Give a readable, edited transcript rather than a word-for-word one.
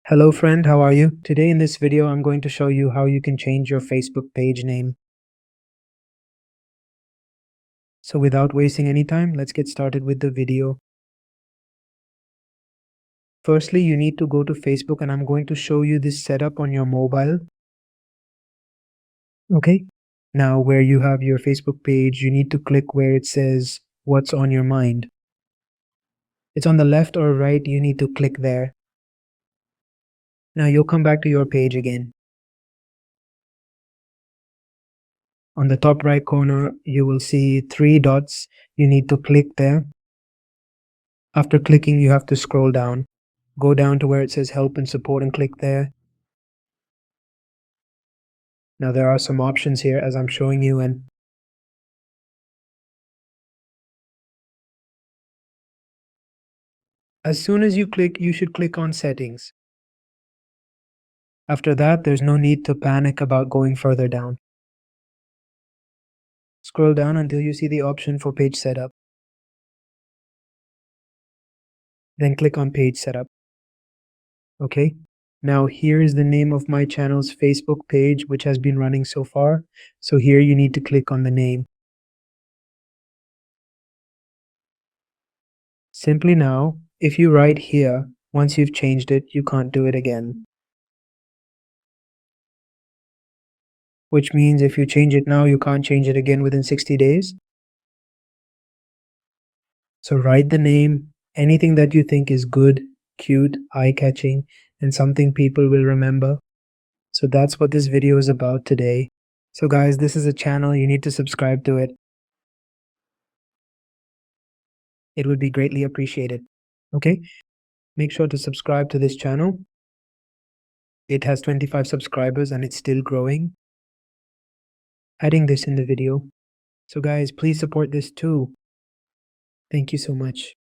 Hello friend, how are you? Today in this video, I'm going to show you how you can change your Facebook page name. So without wasting any time, let's get started with the video. Firstly, you need to go to Facebook and I'm going to show you this setup on your mobile. Okay. Now where you have your Facebook page, you need to click where it says what's on your mind. It's on the left or right, you need to click there. Now you'll come back to your page again. On the top right corner, you will see 3 dots. You need to click there. After clicking, you have to scroll down. Go down to where it says help and support and click there. Now there are some options here as I'm showing you, and as soon as you click, you should click on settings. After that, there's no need to panic about going further down. Scroll down until you see the option for page setup. Then click on page setup. Okay. Now here is the name of my channel's Facebook page, which has been running so far. So here you need to click on the name. Simply now, if you write here, once you've changed it, you can't do it again. Which means if you change it now, you can't change it again within 60 days. So write the name, anything that you think is good, cute, eye-catching, and something people will remember. So that's what this video is about today. So guys, this is a channel, you need to subscribe to it. It would be greatly appreciated. Okay? Make sure to subscribe to this channel. It has 25 subscribers and it's still growing. Adding this in the video. So guys, please support this too. Thank you so much.